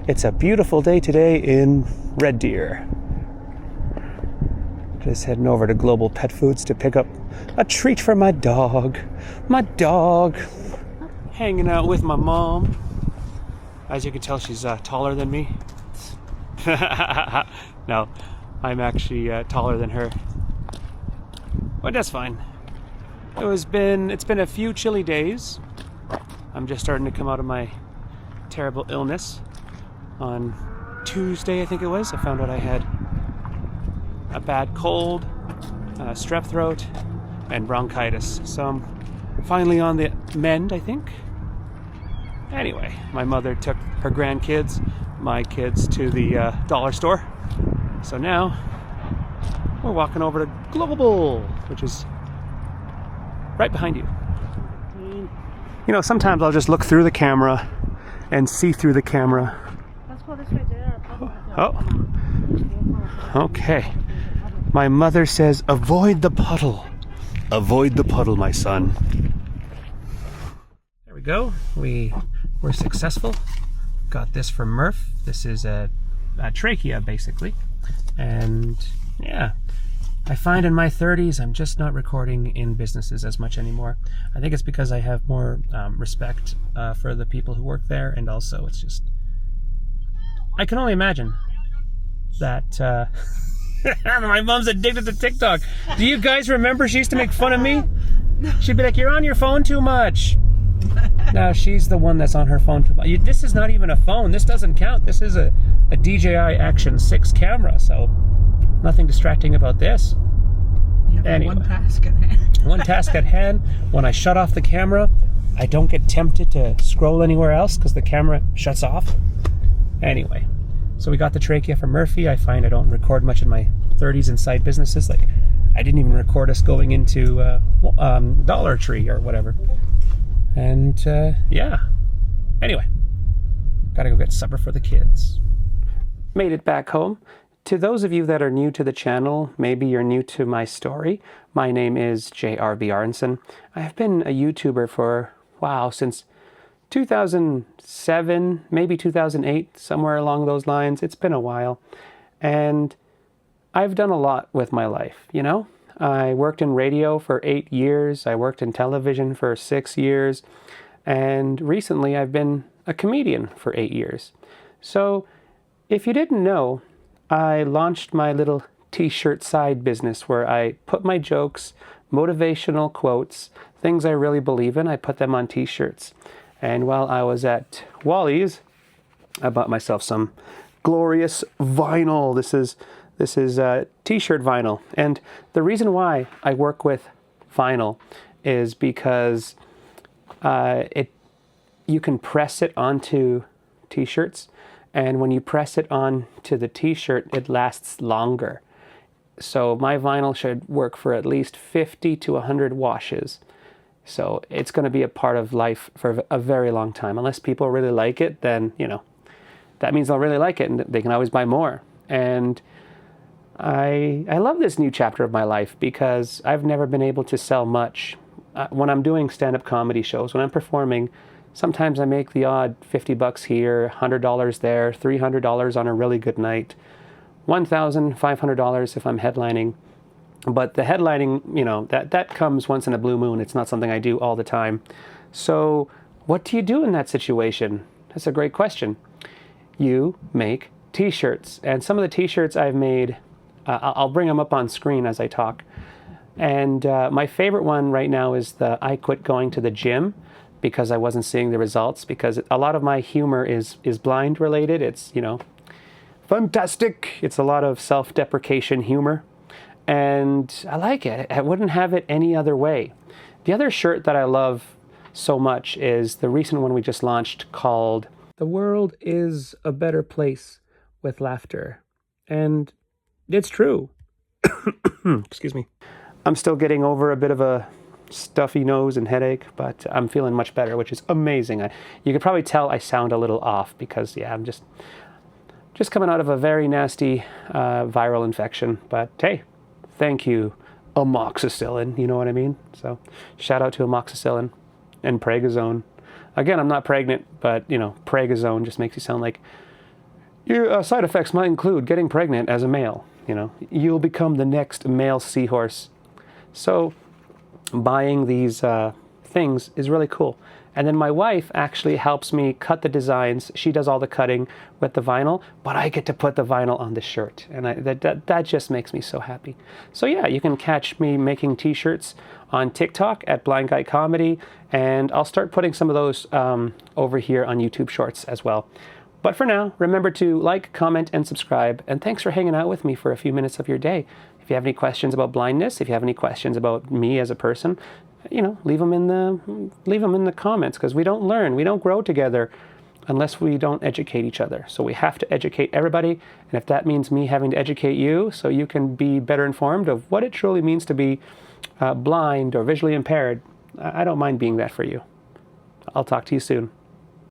It's a beautiful day today in Red Deer. Just heading over to Global Pet Foods to pick up a treat for my dog. My dog. Hanging out with my mom. As you can tell, she's taller than me. No, I'm actually taller than her. But that's fine. It's been a few chilly days. I'm just starting to come out of my terrible illness. On Tuesday, I think it was, I found out I had a bad cold, strep throat, and bronchitis. So I'm finally on the mend, I think. Anyway, my mother took her grandkids, my kids, to the dollar store. So now we're walking over to Global, which is right behind you. You know, sometimes I'll just look through the camera and see through the camera. Let's go this way there. Oh. Okay. My mother says, avoid the puddle. Avoid the puddle, my son. There we go. We were successful. Got this from Murph. This is a trachea, basically. And yeah, I find in my 30s, I'm just not recording in businesses as much anymore. I think it's because I have more respect for the people who work there. And also it's just, I can only imagine that my mom's addicted to TikTok. Do you guys remember she used to make fun of me? She'd be like, you're on your phone too much. Now she's the one that's on her phone too much. This is not even a phone. This doesn't count. This is a DJI Action 6 camera, so nothing distracting about this. You have anyway, one task at hand. One task at hand. When I shut off the camera, I don't get tempted to scroll anywhere else because the camera shuts off. Anyway, so we got the trachea from Murphy. I find I don't record much in my 30s inside businesses. Like, I didn't even record us going into Dollar Tree or whatever. And yeah. Anyway, gotta go get supper for the kids. Made it back home. To those of you that are new to the channel, maybe you're new to my story. My name is J.R.B. Aronson. I have been a YouTuber for, since 2007, maybe 2008, somewhere along those lines. It's been a while. And I've done a lot with my life, you know? I worked in radio for 8 years. I worked in television for 6 years. And recently I've been a comedian for 8 years. So if you didn't know, I launched my little t-shirt side business where I put my jokes, motivational quotes, things I really believe in, I put them on t-shirts. And while I was at Wally's, I bought myself some glorious vinyl. This is t-shirt vinyl. And the reason why I work with vinyl is because you can press it onto t-shirts. And when you press it onto the t-shirt, it lasts longer. So my vinyl should work for at least 50 to 100 washes. So it's going to be a part of life for a very long time. Unless people really like it, then, you know, that means they'll really like it and they can always buy more. And I love this new chapter of my life because I've never been able to sell much. When I'm doing stand-up comedy shows, when I'm performing, sometimes I make the odd $50 here, $100 there, $300 on a really good night, $1,500 if I'm headlining. But the headlining, you know, that comes once in a blue moon. It's not something I do all the time. So what do you do in that situation? That's a great question. You make t-shirts. And some of the t-shirts I've made, I'll bring them up on screen as I talk. And my favorite one right now is the I quit going to the gym because I wasn't seeing the results, because a lot of my humor is blind related. It's, you know, fantastic. It's a lot of self-deprecation humor. And I like it. I wouldn't have it any other way. The other shirt that I love so much is the recent one we just launched called The World is a Better Place with Laughter. And it's true. Excuse me. I'm still getting over a bit of a stuffy nose and headache, but I'm feeling much better, which is amazing. You could probably tell I sound a little off because, yeah, I'm just coming out of a very nasty viral infection. But hey, thank you, amoxicillin, you know what I mean? So shout out to amoxicillin and pregazone. Again, I'm not pregnant, but, you know, pregazone just makes you sound like Your side effects might include getting pregnant as a male. You know, you'll become the next male seahorse. So buying these things is really cool. And then my wife actually helps me cut the designs. She does all the cutting with the vinyl, but I get to put the vinyl on the shirt. And that just makes me so happy. So yeah, you can catch me making t-shirts on TikTok at Blind Guy Comedy. And I'll start putting some of those over here on YouTube Shorts as well. But for now, remember to like, comment, and subscribe. And thanks for hanging out with me for a few minutes of your day. If you have any questions about blindness, if you have any questions about me as a person, you know, leave them in the comments, because we don't learn, we don't grow together unless we don't educate each other. So we have to educate everybody. And if that means me having to educate you so you can be better informed of what it truly means to be blind or visually impaired, I don't mind being that for you. I'll talk to you soon.